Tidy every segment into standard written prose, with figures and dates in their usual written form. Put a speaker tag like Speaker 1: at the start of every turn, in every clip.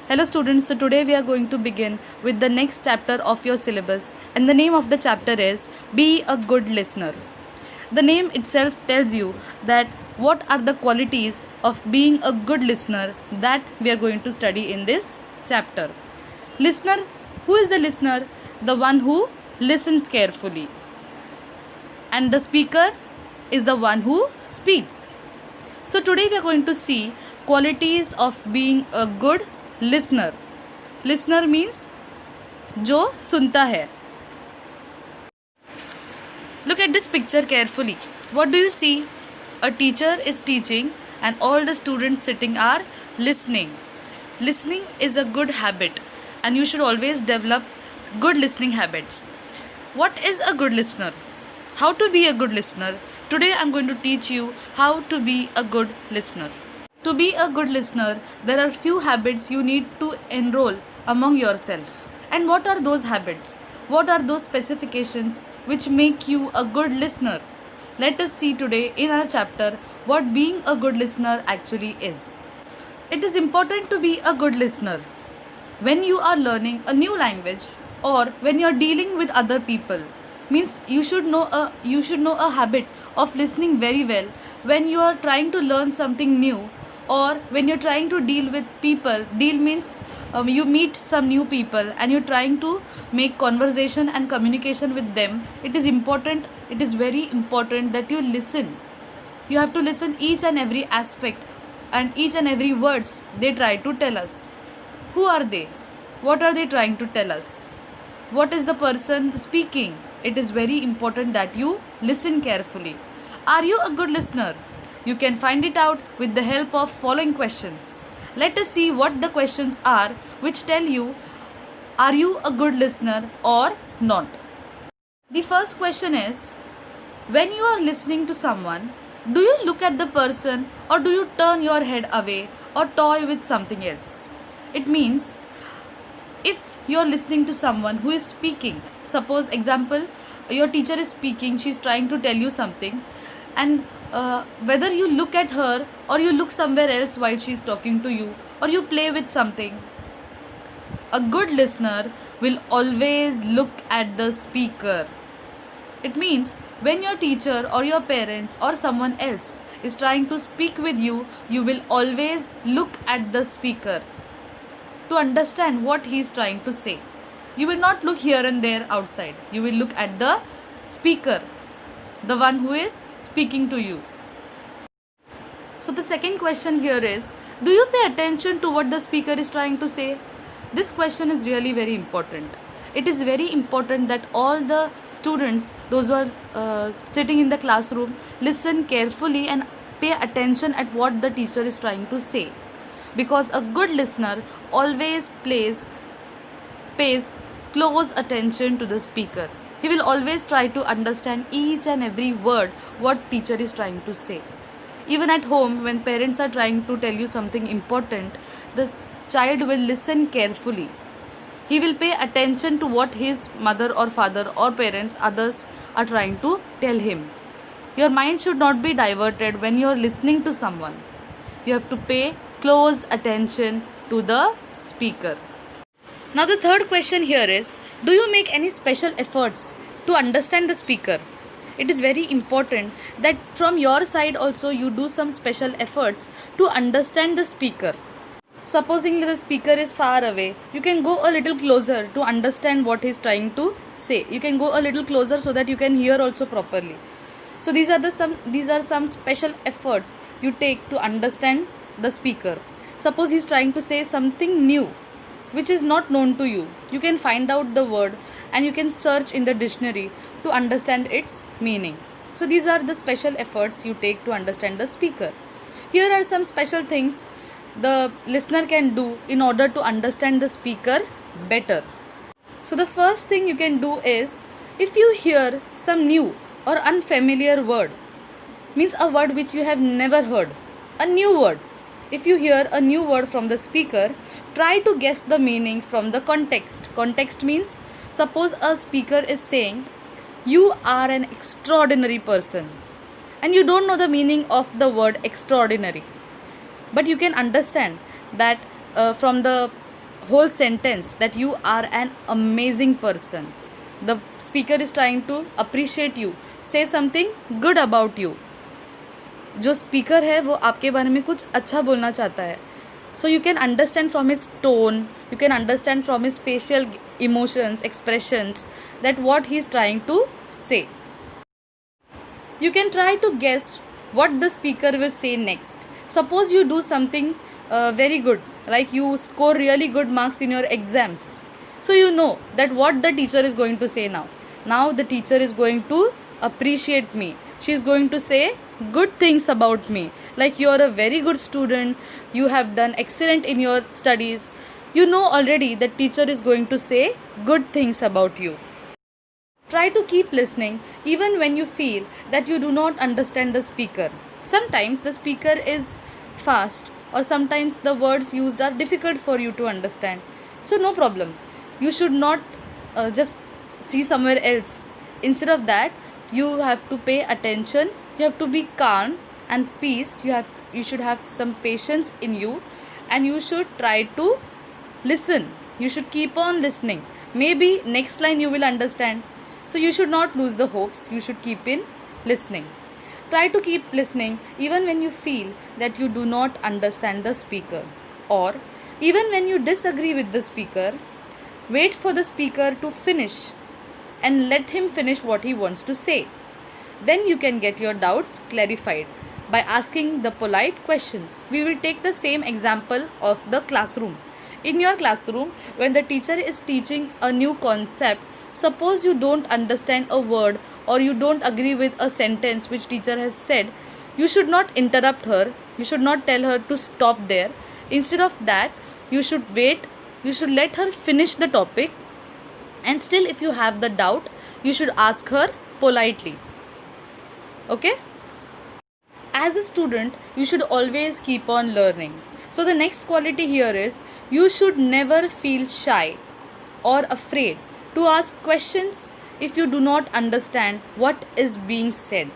Speaker 1: Hello students, so today we are going to begin with the next chapter of your syllabus, and the name of the chapter is Be a Good Listener. The name itself tells you that what are the qualities of being a good listener that we are going to study in this chapter. Listener, who is the listener? The one who listens carefully. And the speaker is the one who speaks. So today we are going to see qualities of being a good listener. Listener means जो सुनता है. Look at this picture carefully. What do you see? A teacher is teaching and all the students sitting are listening. Listening is a good habit and you should always develop good listening habits. What is a good listener? How to be a good listener? Today I am going to teach you how to be a good listener. To be a good listener, there are few habits you need to enroll among yourself. And what are those habits? What are those specifications which make you a good listener? Let us see today in our chapter what being a good listener actually is. It is important to be a good listener. When you are learning a new language or when you are dealing with other people, means you should know a habit of listening very well when you are trying to learn something new, or when you're trying to deal with people. Deal means you meet some new people and you're trying to make conversation and communication with them. It is very important that you listen. You have to listen each and every aspect and each and every words they try to tell us. Who are they? What are they trying to tell us? What is the person speaking? It is very important that you listen carefully. Are you a good listener? You can find it out with the help of following questions. Let us see what the questions are which tell you, are you a good listener or not? The first question is, when you are listening to someone, do you look at the person or do you turn your head away or toy with something else? It means, if you are listening to someone who is speaking, suppose example, your teacher is speaking, she is trying to tell you something, and whether you look at her or you look somewhere else while she is talking to you, or you play with something. A good listener will always look at the speaker. It means when your teacher or your parents or someone else is trying to speak with you, you will always look at the speaker to understand what he is trying to say. You will not look here and there outside. You will look at the speaker, the one who is speaking to you. So the second question here is, do you pay attention to what the speaker is trying to say? This question is really very important. It is very important that all the students, those who are sitting in the classroom, listen carefully and pay attention at what the teacher is trying to say. Because a good listener always pays close attention to the speaker. He will always try to understand each and every word what teacher is trying to say. Even at home, when parents are trying to tell you something important, the child will listen carefully. He will pay attention to what his mother or father or parents, others are trying to tell him. Your mind should not be diverted when you are listening to someone. You have to pay close attention to the speaker. Now the third question here is, do you make any special efforts to understand the speaker? It is very important that from your side also you do some special efforts to understand the speaker. Supposing the speaker is far away, you can go a little closer to understand what he is trying to say. You can go a little closer so that you can hear also properly. So these are some special efforts you take to understand the speaker. Suppose he is trying to say something new which is not known to you. You can find out the word and you can search in the dictionary to understand its meaning. So these are the special efforts you take to understand the speaker. Here are some special things the listener can do in order to understand the speaker better. So the first thing you can do is, if you hear some new or unfamiliar word, means a word which you have never heard, a new word. If you hear a new word from the speaker, try to guess the meaning from the context. Context means, suppose a speaker is saying, you are an extraordinary person, and you don't know the meaning of the word extraordinary, but you can understand that from the whole sentence that you are an amazing person. The speaker is trying to appreciate you, say something good about you. जो speaker है वो आपके बारे में कुछ अच्छा बोलना चाहता है. So you can understand from his tone, you can understand from his facial emotions, expressions, that what he is trying to say. You can try to guess what the speaker will say next. Suppose you do something very good, like you score really good marks in your exams. So you know that what the teacher is going to say now. Now the teacher is going to appreciate me. She is going to say good things about me. Like you are a very good student, you have done excellent in your studies. You know already that teacher is going to say good things about you. Try to keep listening even when you feel that you do not understand the speaker. Sometimes the speaker is fast, or sometimes the words used are difficult for you to understand. So, no problem. You should not just see somewhere else. Instead of that, you have to pay attention, you have to be calm and peace. You should have some patience in you, and you should try to listen. You should keep on listening. Maybe next line you will understand. So you should not lose the hopes. You should keep in listening. Try to keep listening even when you feel that you do not understand the speaker, or even when you disagree with the speaker. Wait for the speaker to finish and let him finish what he wants to say. Then you can get your doubts clarified by asking the polite questions. We will take the same example of the classroom. In your classroom, when the teacher is teaching a new concept, suppose you don't understand a word or you don't agree with a sentence which teacher has said, you should not interrupt her. You should not tell her to stop there. Instead of that, you should wait. You should let her finish the topic, and still if you have the doubt, you should ask her politely. Okay? As a student, you should always keep on learning. So the next quality here is, you should never feel shy or afraid to ask questions if you do not understand what is being said.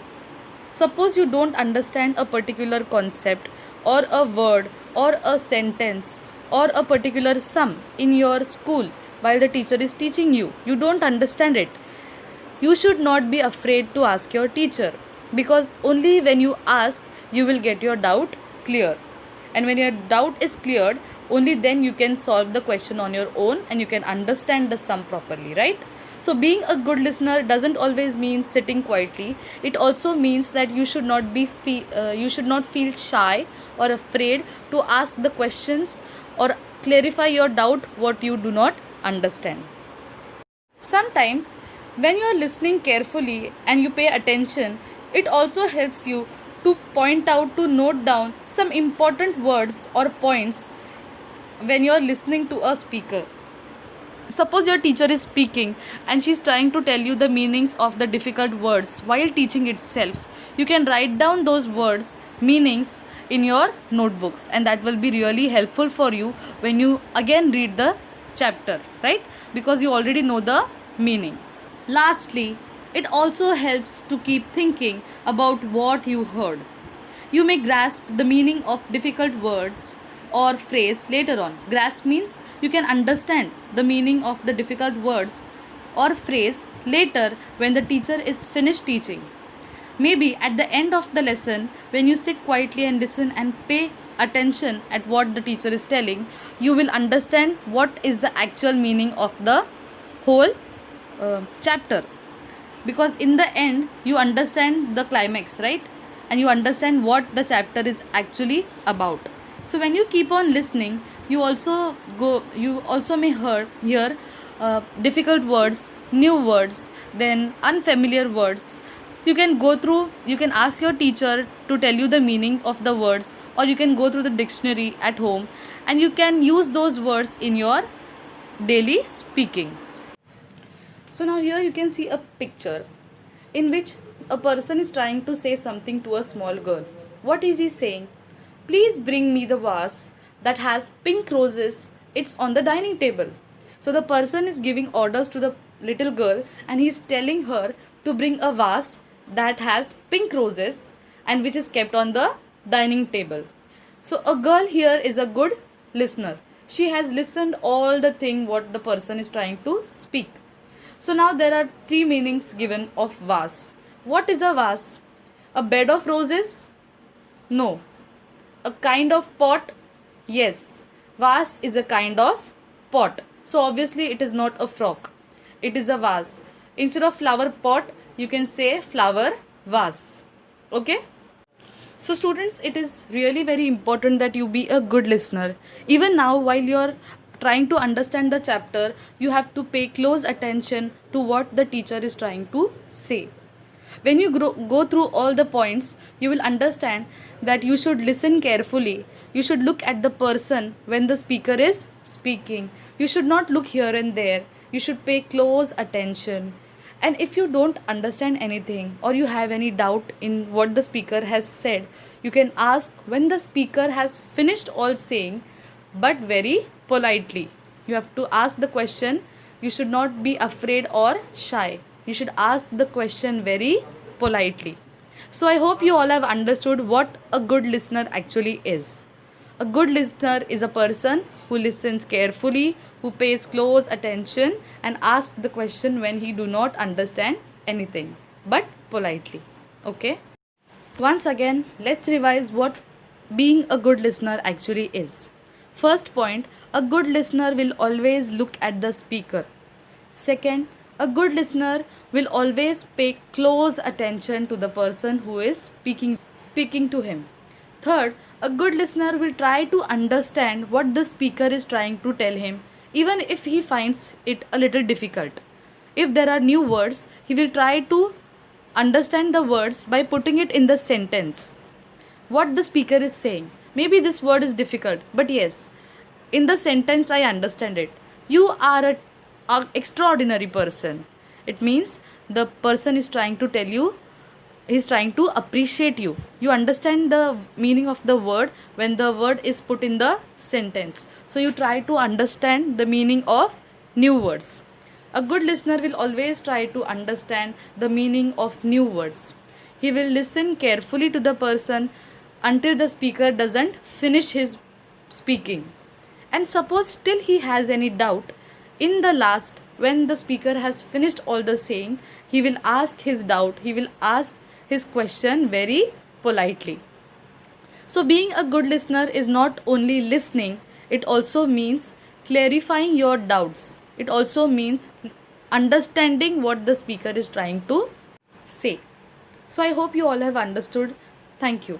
Speaker 1: Suppose you don't understand a particular concept or a word or a sentence or a particular sum in your school while the teacher is teaching you. You don't understand it. You should not be afraid to ask your teacher, because only when you ask you will get your doubt clear. And when your doubt is cleared, only then you can solve the question on your own and you can understand the sum properly, right? So being a good listener doesn't always mean sitting quietly. It also means that you should not feel shy or afraid to ask the questions or clarify your doubt what you do not understand. Sometimes when you are listening carefully and you pay attention, it also helps you to point out, to note down some important words or points when you are listening to a speaker. Suppose your teacher is speaking and she is trying to tell you the meanings of the difficult words while teaching itself. You can write down those words, meanings in your notebooks, and that will be really helpful for you when you again read the chapter, right? Because you already know the meaning. Lastly, it also helps to keep thinking about what you heard. You may grasp the meaning of difficult words or phrase later on. Grasp means you can understand the meaning of the difficult words or phrase later when the teacher is finished teaching. Maybe at the end of the lesson, when you sit quietly and listen and pay attention at what the teacher is telling, you will understand what is the actual meaning of the whole chapter. Because in the end, you understand the climax, right? And you understand what the chapter is actually about. So when you keep on listening, you also may hear difficult words, new words, then unfamiliar words. You can ask your teacher to tell you the meaning of the words, or you can go through the dictionary at home and you can use those words in your daily speaking. So now here you can see a picture in which a person is trying to say something to a small girl. What is he saying? Please bring me the vase that has pink roses. It's on the dining table. So the person is giving orders to the little girl and he is telling her to bring a vase that has pink roses and which is kept on the dining table. So a girl here is a good listener. She has listened all the thing what the person is trying to speak. So now there are three meanings given of vase. What is a vase? A bed of roses? No. A kind of pot? Yes. Vase is a kind of pot. So obviously it is not a frog. It is a vase. Instead of flower pot, you can say flower vase. Okay? So students, it is really very important that you be a good listener. Even now, while you're trying to understand the chapter, you have to pay close attention to what the teacher is trying to say. When you go through all the points, you will understand that you should listen carefully. You should look at the person when the speaker is speaking. You should not look here and there. You should pay close attention. And if you don't understand anything or you have any doubt in what the speaker has said, you can ask when the speaker has finished all saying, but very politely. You have to ask the question. You should not be afraid or shy. You should ask the question very politely. So I hope you all have understood what a good listener actually is. A good listener is a person who listens carefully, who pays close attention and asks the question when he do not understand anything, but politely. Okay? Once again, let's revise what being a good listener actually is. First point, a good listener will always look at the speaker. Second, a good listener will always pay close attention to the person who is speaking to him. Third, a good listener will try to understand what the speaker is trying to tell him, even if he finds it a little difficult. If there are new words, he will try to understand the words by putting it in the sentence. What the speaker is saying. Maybe this word is difficult, but yes, in the sentence I understand it. You are a extraordinary person. It means the person is trying to tell you, he's trying to appreciate you. You understand the meaning of the word when the word is put in the sentence. So you try to understand the meaning of new words. A good listener will always try to understand the meaning of new words. He will listen carefully to the person until the speaker doesn't finish his speaking. And suppose still he has any doubt, in the last, when the speaker has finished all the saying, he will ask his doubt, he will ask his question very politely. So being a good listener is not only listening, it also means clarifying your doubts. It also means understanding what the speaker is trying to say. So I hope you all have understood. Thank you.